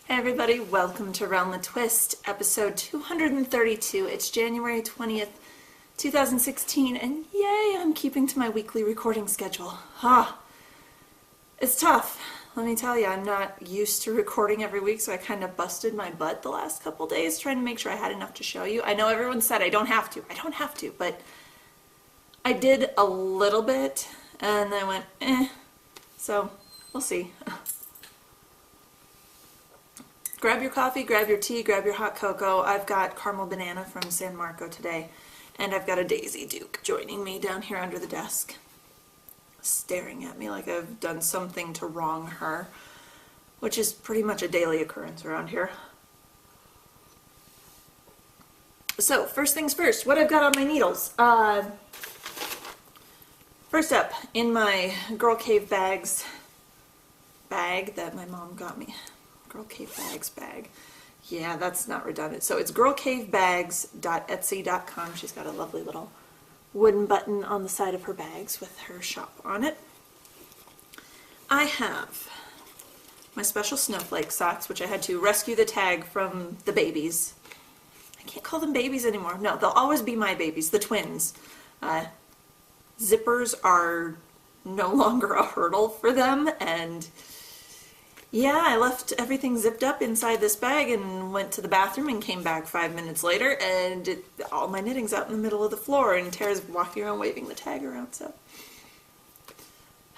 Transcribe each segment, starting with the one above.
Hey everybody, welcome to Round the Twist, episode 232. It's January 20th, 2016, and yay, I'm keeping to my weekly recording schedule. It's tough. Let me tell you, I'm not used to recording every week, so I kind of busted my butt the last couple days trying to make sure I had enough to show you. I know everyone said I don't have to, but I did a little bit, and then I went, so we'll see. Grab your coffee, grab your tea, grab your hot cocoa. I've got caramel banana from San Marco today, and I've got a Daisy Duke joining me down here under the desk, staring at me like I've done something to wrong her, which is pretty much a daily occurrence around here. So, first things first, what I've got on my needles. First up, in my Girl Cave Bags bag that my mom got me. Girl Cave Bags bag. Yeah, that's not redundant. So it's girlcavebags.etsy.com. She's got a lovely little wooden button on the side of her bags with her shop on it. I have my special snowflake socks, which I had to rescue the tag from the babies. I can't call them babies anymore. No, they'll always be my babies, the twins. Zippers are no longer a hurdle for them, and yeah, I left everything zipped up inside this bag and went to the bathroom and came back 5 minutes later, and all my knitting's out in the middle of the floor, and Tara's walking around waving the tag around, so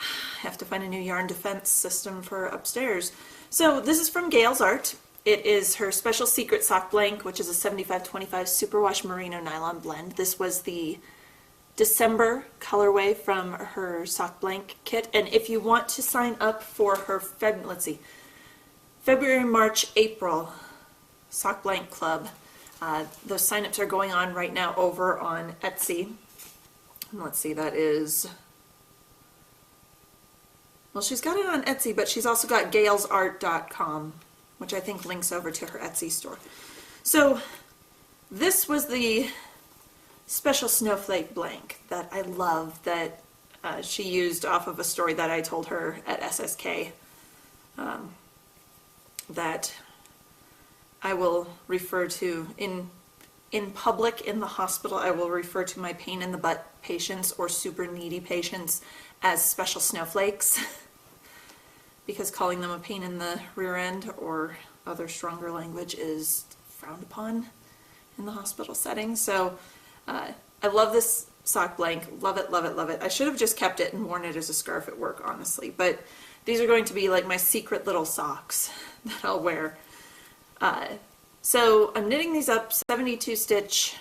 I have to find a new yarn defense system for upstairs. So this is from Gail's Art. It is her special secret sock blank, which is a 75-25 superwash merino nylon blend. This was the December colorway from her sock blank kit, and if you want to sign up for her February, March, April sock blank club, those sign-ups are going on right now over on Etsy. And let's see, that is, well, she's got it on Etsy, but she's also got galesart.com, which I think links over to her Etsy store. So this was the special snowflake blank that I love, that she used off of a story that I told her at SSK, that I will refer to in public in the hospital. I will refer to my pain in the butt patients or super needy patients as special snowflakes because calling them a pain in the rear end or other stronger language is frowned upon in the hospital setting. So I love this sock blank. Love it, love it, love it. I should have just kept it and worn it as a scarf at work, honestly. But these are going to be like my secret little socks that I'll wear. So I'm knitting these up 72 stitches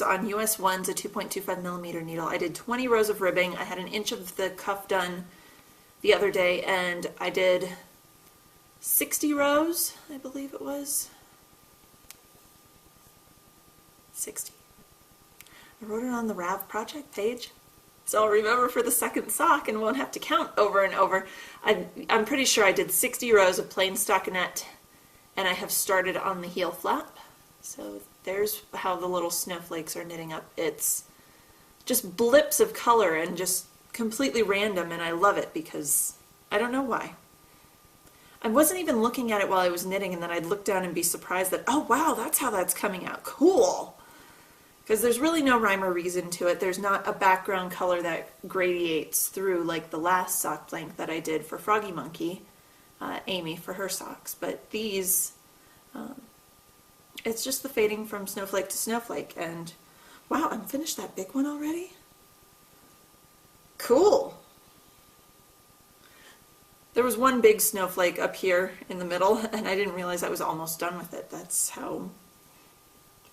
on US 1's, a 2.25 millimeter needle. I did 20 rows of ribbing. I had an inch of the cuff done the other day, and I did 60 rows, I believe it was. 60. I wrote it on the Rav project page, so I'll remember for the second sock and won't have to count over and over. I'm pretty sure I did 60 rows of plain stockinette, and I have started on the heel flap. So there's how the little snowflakes are knitting up. It's just blips of color and just completely random, and I love it because I don't know why. I wasn't even looking at it while I was knitting, and then I'd look down and be surprised that, oh wow, that's how that's coming out. Cool! Because there's really no rhyme or reason to it. There's not a background color that gradiates through like the last sock blank that I did for Froggy Monkey, Amy, for her socks. But these, it's just the fading from snowflake to snowflake. And wow, I'm finished that big one already? Cool! There was one big snowflake up here in the middle, and I didn't realize I was almost done with it. That's how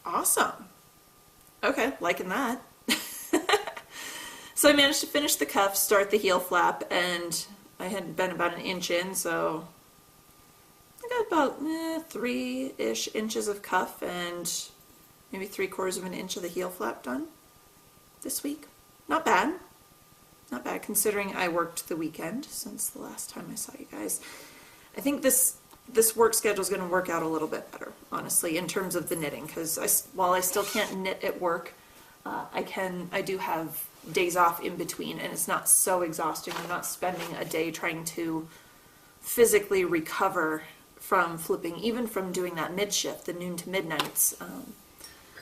awesome! Okay, liking that. So I managed to finish the cuff, start the heel flap, and I had been about an inch in, so I got about 3-ish inches of cuff and maybe 3/4 of an inch of the heel flap done this week. Not bad. Not bad considering I worked the weekend since the last time I saw you guys. I think this work schedule is going to work out a little bit better, honestly, in terms of the knitting, because while I still can't knit at work, I do have days off in between, and it's not so exhausting. I'm not spending a day trying to physically recover from flipping, even from doing that mid shift, the noon to midnights.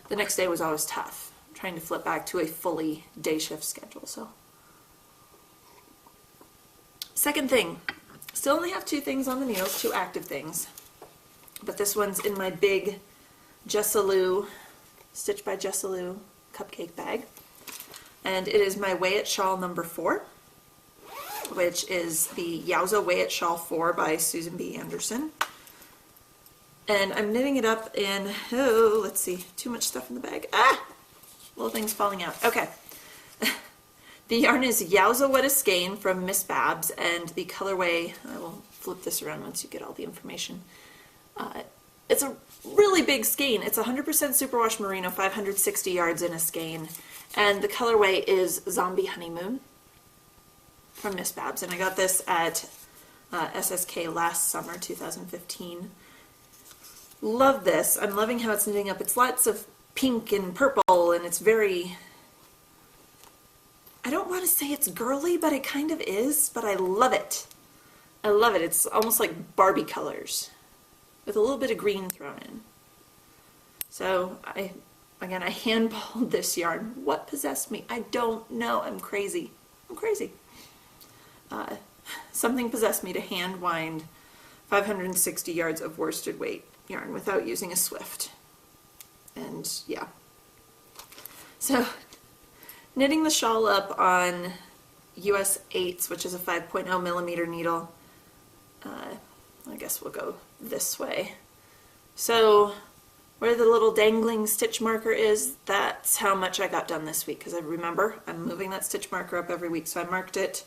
The next day was always tough, trying to flip back to a fully day shift schedule. So, second thing, still only have 2 things on the needles, 2 active things, but this one's in my big Jessalou, Stitch by Jessalou cupcake bag, and it is my Way It Shawl number 4, which is the Yowza Way It Shawl 4 by Susan B. Anderson. And I'm knitting it up in, oh, let's see, too much stuff in the bag. Ah! Little things falling out. Okay. The yarn is Yowza What a Skein from Miss Babs, and the colorway, I will flip this around once you get all the information. It's a really big skein. It's 100% superwash merino, 560 yards in a skein, and the colorway is Zombie Honeymoon from Miss Babs, and I got this at SSK last summer, 2015. Love this. I'm loving how it's knitting up. It's lots of pink and purple, and it's very, I don't want to say it's girly, but it kind of is, but I love it. I love it. It's almost like Barbie colors with a little bit of green thrown in. So I hand pulled this yarn. What possessed me? I don't know. I'm crazy. I'm crazy. Something possessed me to hand wind 560 yards of worsted weight yarn without using a Swift. And yeah. So knitting the shawl up on US 8s, which is a 5.0 millimeter needle. I guess we'll go this way. So where the little dangling stitch marker is, that's how much I got done this week, because I remember I'm moving that stitch marker up every week. So I marked it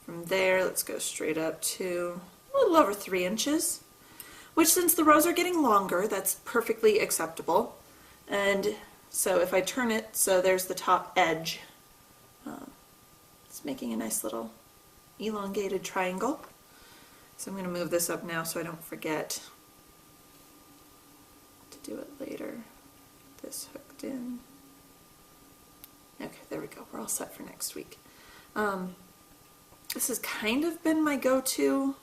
from there. Let's go straight up to a little over 3 inches, which, since the rows are getting longer, that's perfectly acceptable. And so if I turn it, so there's the top edge. It's making a nice little elongated triangle. So I'm going to move this up now so I don't forget to do it later. This hooked in. Okay, there we go. We're all set for next week. This has kind of been my go-to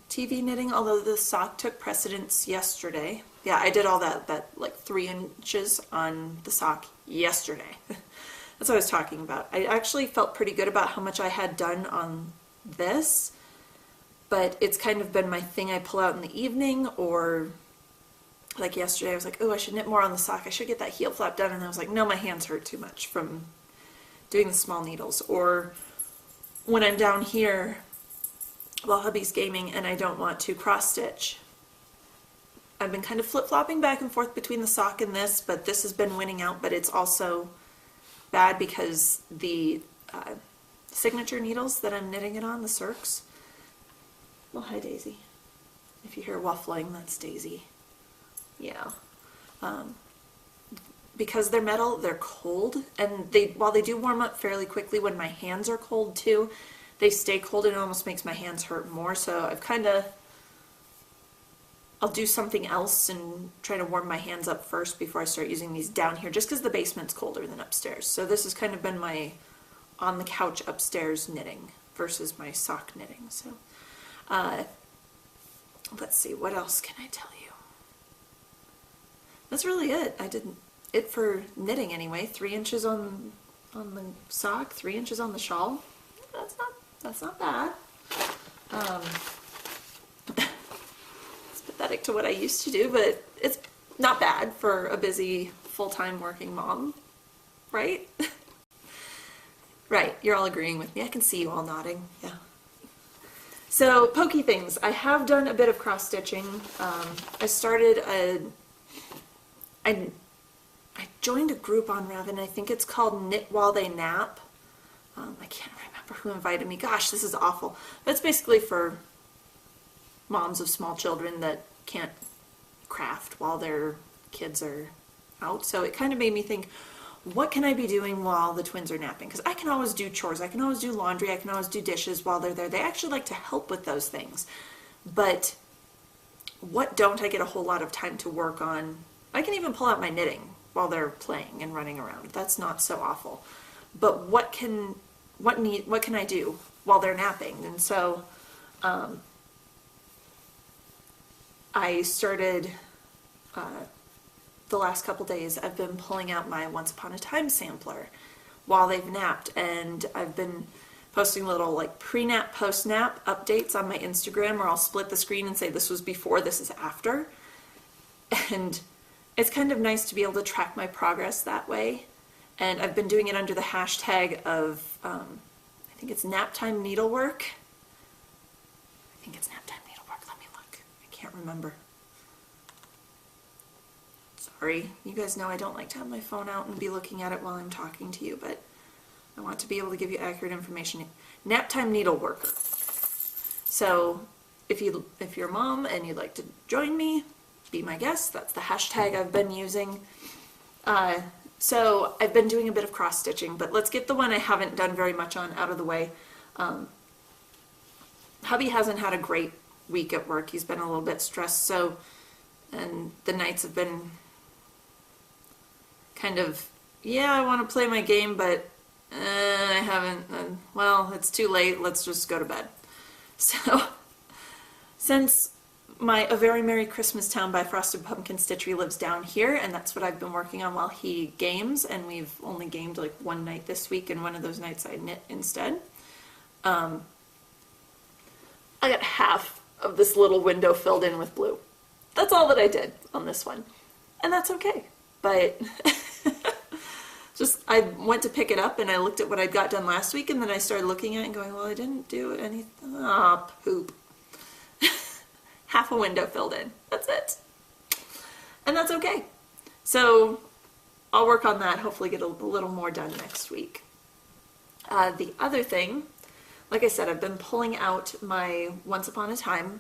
TV knitting, although the sock took precedence yesterday. Yeah, I did all that like 3 inches on the sock yesterday. That's what I was talking about. I actually felt pretty good about how much I had done on this, but it's kind of been my thing I pull out in the evening, or like yesterday I was like, oh, I should knit more on the sock. I should get that heel flap done, and I was like, no, my hands hurt too much from doing the small needles. Or when I'm down here while hubby's gaming and I don't want to cross stitch, I've been kind of flip-flopping back and forth between the sock and this, but this has been winning out. But it's also bad because the signature needles that I'm knitting it on, the Cirques, well, hi Daisy. If you hear waffling, that's Daisy. Yeah. Because they're metal, they're cold, and while they do warm up fairly quickly when my hands are cold too, they stay cold and it almost makes my hands hurt more. So I'll do something else and try to warm my hands up first before I start using these down here, just because the basement's colder than upstairs. So this has kind of been my on the couch upstairs knitting versus my sock knitting. So let's see, what else can I tell you? That's really it. I did it for knitting anyway. 3 inches on the sock, 3 inches on the shawl. That's not bad. It's pathetic to what I used to do, but it's not bad for a busy full-time working mom, right? Right, you're all agreeing with me. I can see you all nodding. Yeah. So, pokey things. I have done a bit of cross-stitching. I started I joined a group on Raven. I think it's called Knit While They Nap. I can't remember who invited me. Gosh, this is awful. But it's basically for moms of small children that can't craft while their kids are out. So it kind of made me think, what can I be doing while the twins are napping? Because I can always do chores. I can always do laundry. I can always do dishes while they're there. They actually like to help with those things. But what don't I get a whole lot of time to work on? I can even pull out my knitting while they're playing and running around. That's not so awful. But what can I do while they're napping? And so I started, the last couple days, I've been pulling out my Once Upon a Time sampler while they've napped, and I've been posting little like pre-nap, post-nap updates on my Instagram, where I'll split the screen and say this was before, this is after. And it's kind of nice to be able to track my progress that way. And I've been doing it under the hashtag of, I think it's nap time needlework. I think it's nap time needlework. Let me look. I can't remember. Sorry. You guys know I don't like to have my phone out and be looking at it while I'm talking to you, but I want to be able to give you accurate information. Nap time needleworker. So if you're a mom and you'd like to join me, be my guest. That's the hashtag I've been using. So I've been doing a bit of cross stitching, but let's get the one I haven't done very much on out of the way. Hubby hasn't had a great week at work. He's been a little bit stressed, and the nights have been kind of, yeah, I want to play my game, but I haven't, well, it's too late, let's just go to bed. So, since A Very Merry Christmas Town by Frosted Pumpkin Stitchery lives down here, and that's what I've been working on while he games, and we've only gamed like one night this week, and one of those nights I knit instead. I got half of this little window filled in with blue. That's all that I did on this one, and that's okay, but just, I went to pick it up and I looked at what I'd got done last week, and then I started looking at it and going, well, I didn't do anything. Ah, poop. Half a window filled in. That's it. And that's okay. So I'll work on that, hopefully get a little more done next week. The other thing, like I said, I've been pulling out my Once Upon a Time,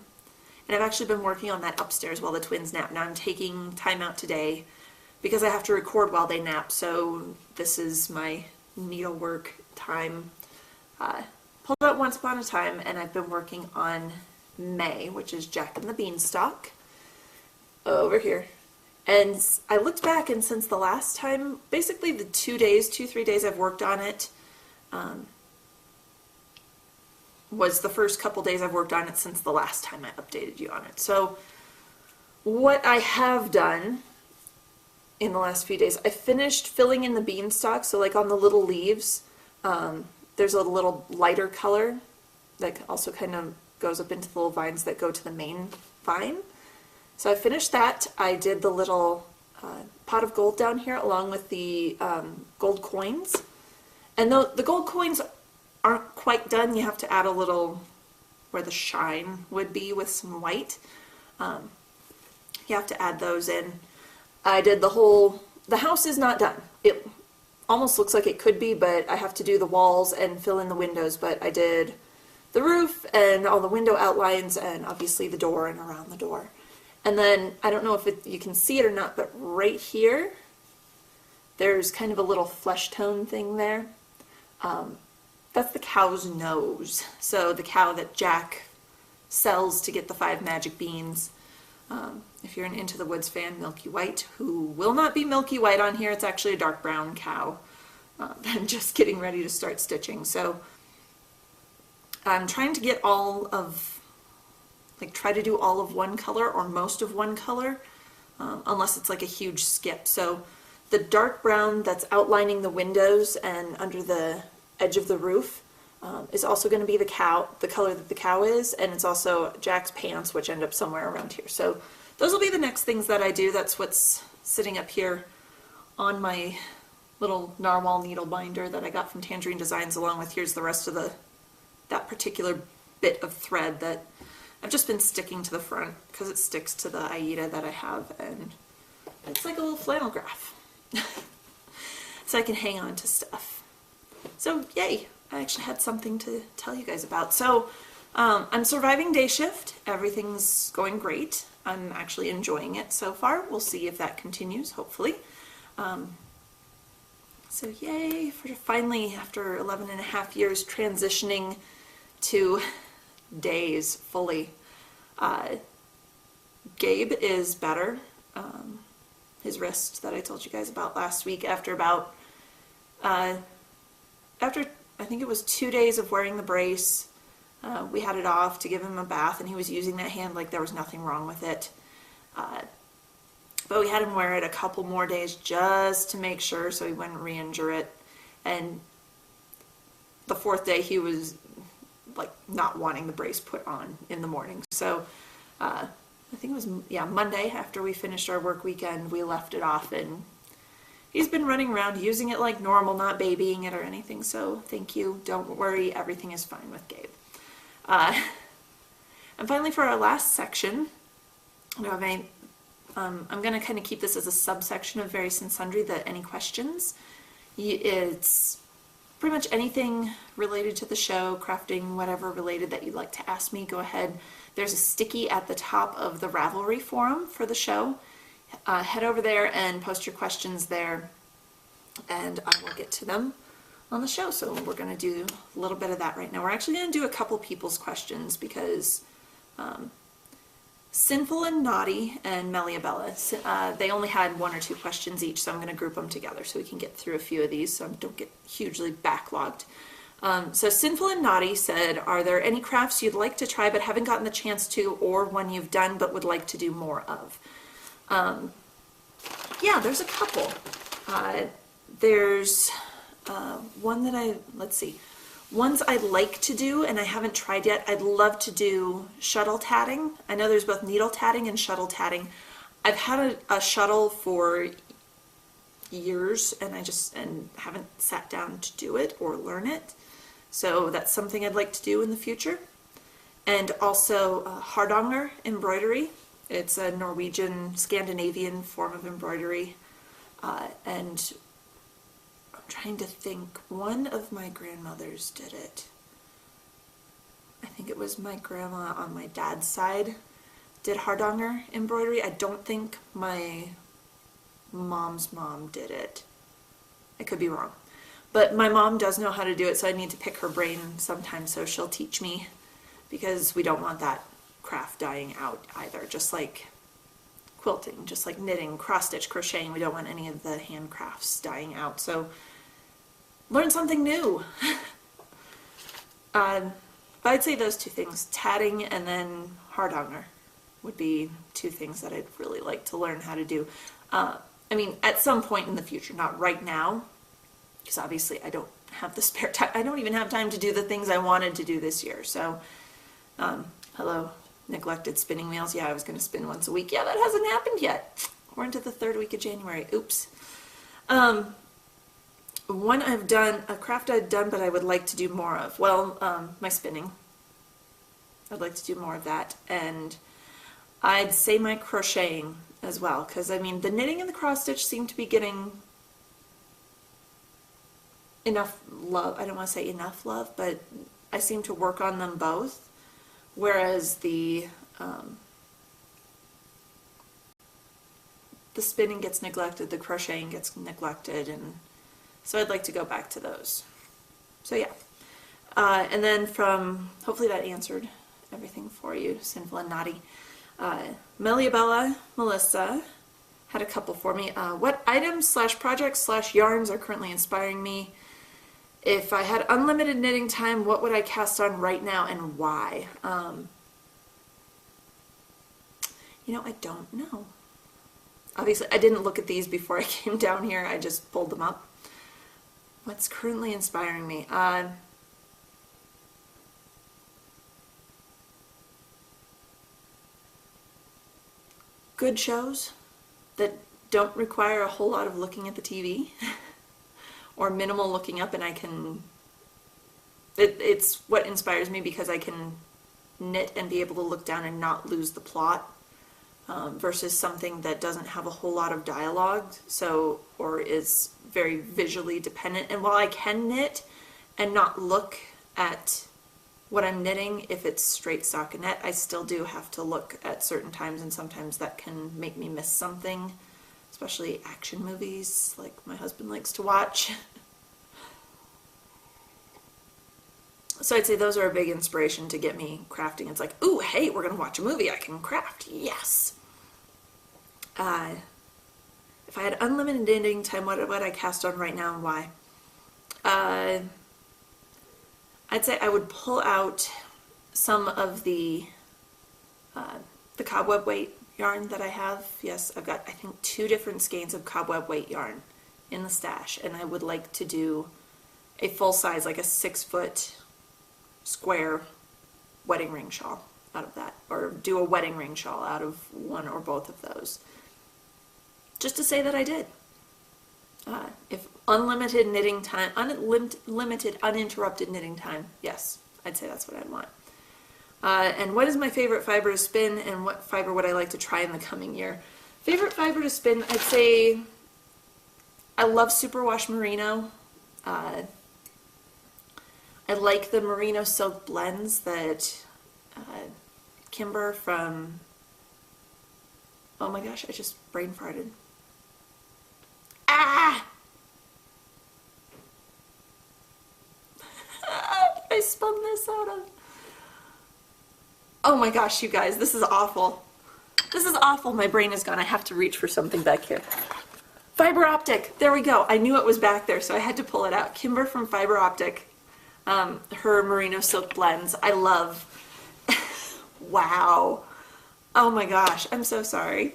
and I've actually been working on that upstairs while the twins nap. Now I'm taking time out today because I have to record while they nap, so this is my needlework time. Pulled out Once Upon a Time, and I've been working on May, which is Jack and the Beanstalk, over here. And I looked back, and since the last time, basically the 3 days I've worked on it, was the first couple days I've worked on it since the last time I updated you on it. So what I have done in the last few days, I finished filling in the beanstalk, so like on the little leaves, there's a little lighter color that also kind of goes up into the little vines that go to the main vine. So I finished that. I did the little pot of gold down here along with the gold coins. And the gold coins aren't quite done. You have to add a little where the shine would be with some white. You have to add those in. I did the house is not done. It almost looks like it could be, but I have to do the walls and fill in the windows, but I did the roof and all the window outlines and obviously the door and around the door. And then, I don't know if you can see it or not, but right here, there's kind of a little flesh tone thing there. That's the cow's nose. So the cow that Jack sells to get the 5 magic beans. If you're an Into the Woods fan, Milky White, who will not be Milky White on here, it's actually a dark brown cow. I'm just getting ready to start stitching. So I'm trying to get try to do all of one color or most of one color, unless it's like a huge skip. So the dark brown that's outlining the windows and under the edge of the roof is also going to be the color that the cow is, and it's also Jack's pants, which end up somewhere around here. So those will be the next things that I do. That's what's sitting up here on my little narwhal needle binder that I got from Tangerine Designs, along with here's the rest of that particular bit of thread that I've just been sticking to the front because it sticks to the Aida that I have, and it's like a little flannel graph. So I can hang on to stuff. So yay, I actually had something to tell you guys about. So I'm surviving day shift. Everything's going great. I'm actually enjoying it so far. We'll see if that continues, hopefully. So yay, for finally, after 11 and a half years, transitioning to days fully. Gabe is better. His wrist that I told you guys about last week, after I think it was 2 days of wearing the brace, We had it off to give him a bath, and he was using that hand like there was nothing wrong with it. But we had him wear it a couple more days just to make sure so he wouldn't re-injure it. And the fourth day he was like not wanting the brace put on in the morning. So I think it was, yeah, Monday after we finished our work weekend, we left it off, and he's been running around using it like normal, not babying it or anything. So thank you. Don't worry. Everything is fine with Gabe. And finally, for our last section, I'm going to kind of keep this as a subsection of various and sundry, that any questions. It's pretty much anything related to the show, crafting, whatever related that you'd like to ask me, go ahead. There's a sticky at the top of the Ravelry forum for the show. Head over there and post your questions there, and I will get to them on the show. So we're going to do a little bit of that right now. We're actually going to do a couple people's questions because Sinful and Naughty and Meliabella, they only had one or two questions each, so I'm going to group them together so we can get through a few of these so I don't get hugely backlogged. So Sinful and Naughty said, are there any crafts you'd like to try but haven't gotten the chance to, or one you've done but would like to do more of? Yeah, there's a couple. There's one that let's see, ones I'd like to do and I haven't tried yet. I'd love to do shuttle tatting. I know there's both needle tatting and shuttle tatting. I've had a shuttle for years and I just haven't sat down to do it or learn it. So that's something I'd like to do in the future. And also hardanger embroidery. It's a Norwegian, Scandinavian form of embroidery. And I'm trying to think, one of my grandmothers did it. I think it was my grandma on my dad's side did hardanger embroidery. I don't think my mom's mom did it. I could be wrong. But my mom does know how to do it, so I need to pick her brain sometime so she'll teach me, because we don't want that craft dying out either. Just like quilting, just like knitting, cross stitch, crocheting, we don't want any of the handcrafts dying out. So learn something new. But I'd say those two things, tatting and then hardanger, would be two things that I'd really like to learn how to do. I mean, at some point in the future, not right now, because obviously I don't have the spare time. I don't even have time to do the things I wanted to do this year. So, hello, neglected spinning wheels. Yeah, I was going to spin once a week. Yeah, that hasn't happened yet. We're into the third week of January. Oops. One I've done, a craft I've done, but I would like to do more of. Well, my spinning. I'd like to do more of that. And I'd say my crocheting as well, because I mean, the knitting and the cross stitch seem to be getting enough love. I don't want to say enough love, but I seem to work on them both, whereas the spinning gets neglected, the crocheting gets neglected, and so I'd like to go back to those. So yeah, and then from, hopefully that answered everything for you, Sinful and Naughty. Meliabella Melissa had a couple for me. What items / projects / yarns are currently inspiring me? If I had unlimited knitting time, what would I cast on right now and why? You know, I don't know. Obviously, I didn't look at these before I came down here. I just pulled them up. What's currently inspiring me? Good shows that don't require a whole lot of looking at the TV. Or minimal looking up, and I can, it's what inspires me, because I can knit and be able to look down and not lose the plot, versus something that doesn't have a whole lot of dialogue, so, or is very visually dependent. And while I can knit and not look at what I'm knitting, if it's straight stockinette, I still do have to look at certain times, and sometimes that can make me miss something. Especially action movies, like my husband likes to watch. So I'd say those are a big inspiration to get me crafting. It's like, ooh, hey, we're going to watch a movie, I can craft, yes. If I had unlimited knitting time, what would I cast on right now and why? I'd say I would pull out some of the cobweb weight yarn that I have. Yes, I've got, I think, 2 different skeins of cobweb weight yarn in the stash, and I would like to do a full size, like a 6-foot square wedding ring shawl out of that, or do a wedding ring shawl out of one or both of those. Just to say that I did. If unlimited knitting time, unlimited uninterrupted knitting time, yes, I'd say that's what I'd want. And what is my favorite fiber to spin, and what fiber would I like to try in the coming year? Favorite fiber to spin, I'd say I love superwash merino. I like the merino silk blends that Kimber from, oh my gosh, I just brain farted. Ah! I spun this out of. Oh my gosh, you guys, this is awful. This is awful. My brain is gone. I have to reach for something back here. Fiber Optic. There we go. I knew it was back there, so I had to pull it out. Kimber from Fiber Optic. Her merino silk blends. I love. Wow. Oh my gosh. I'm so sorry.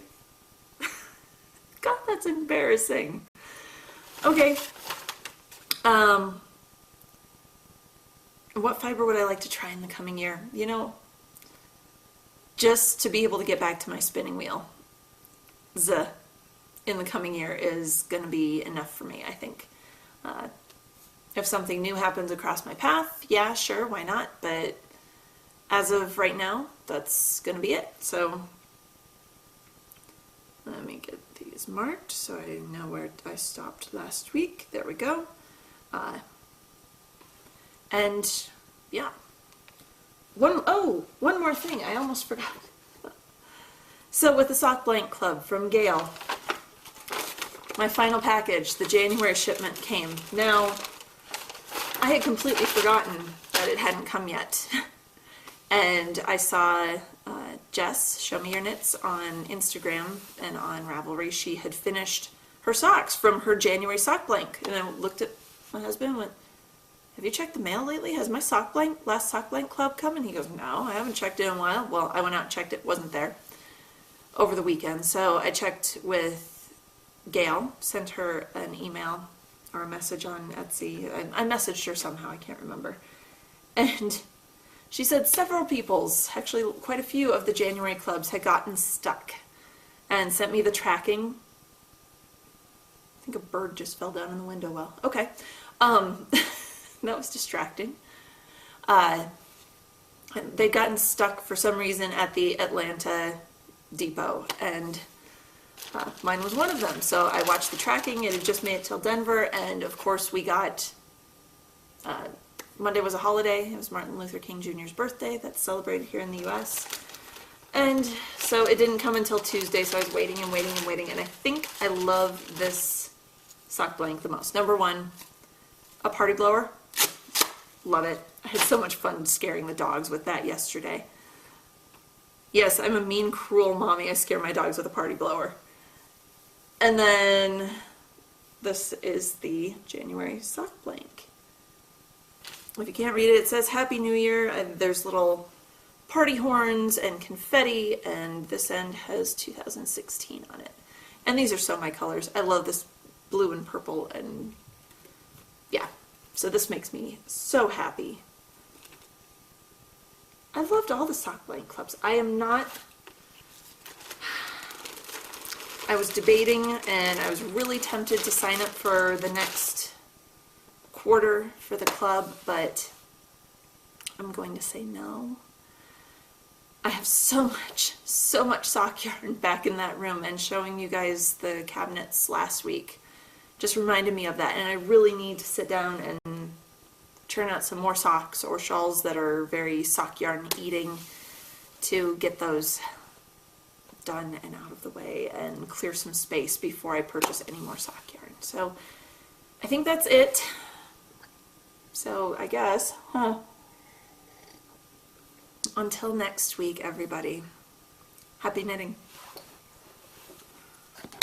God, that's embarrassing. Okay. What fiber would I like to try in the coming year? You know, just to be able to get back to my spinning wheel in the coming year is going to be enough for me, I think. If something new happens across my path, yeah, sure, why not? But as of right now, that's going to be it. So let me get these marked so I know where I stopped last week. There we go. And yeah. One more thing. I almost forgot. So with the Sock Blank Club from Gail, my final package, the January shipment came. Now, I had completely forgotten that it hadn't come yet. And I saw Jess, Show Me Your Knits, on Instagram and on Ravelry. She had finished her socks from her January sock blank. And I looked at my husband and went, have you checked the mail lately? Has my last sock blank club come? And he goes, no, I haven't checked it in a while. Well, I went out and checked it, wasn't there over the weekend. So I checked with Gail, sent her an email or a message on Etsy. I messaged her somehow, I can't remember. And she said several people's, actually quite a few of the January clubs had gotten stuck and sent me the tracking. I think a bird just fell down in the window well. Okay. That was distracting. They'd gotten stuck for some reason at the Atlanta depot, and mine was one of them. So I watched the tracking. It had just made it till Denver, and of course we got, Monday was a holiday. It was Martin Luther King Jr.'s birthday. That's celebrated here in the U.S. And so it didn't come until Tuesday, so I was waiting and waiting and waiting, and I think I love this sock blank the most. Number one, a party blower. Love it. I had so much fun scaring the dogs with that yesterday. Yes, I'm a mean, cruel mommy. I scare my dogs with a party blower. And then this is the January sock blank. If you can't read it, it says Happy New Year. There's little party horns and confetti, and this end has 2016 on it. And these are so my colors. I love this blue and purple, and yeah. So this makes me so happy. I've loved all the sock blank clubs. I was debating, and I was really tempted to sign up for the next quarter for the club, but I'm going to say no. I have so much sock yarn back in that room, and showing you guys the cabinets last week just reminded me of that, and I really need to sit down and turn out some more socks or shawls that are very sock yarn eating to get those done and out of the way and clear some space before I purchase any more sock yarn. So I think that's it. So I guess, until next week, everybody, happy knitting.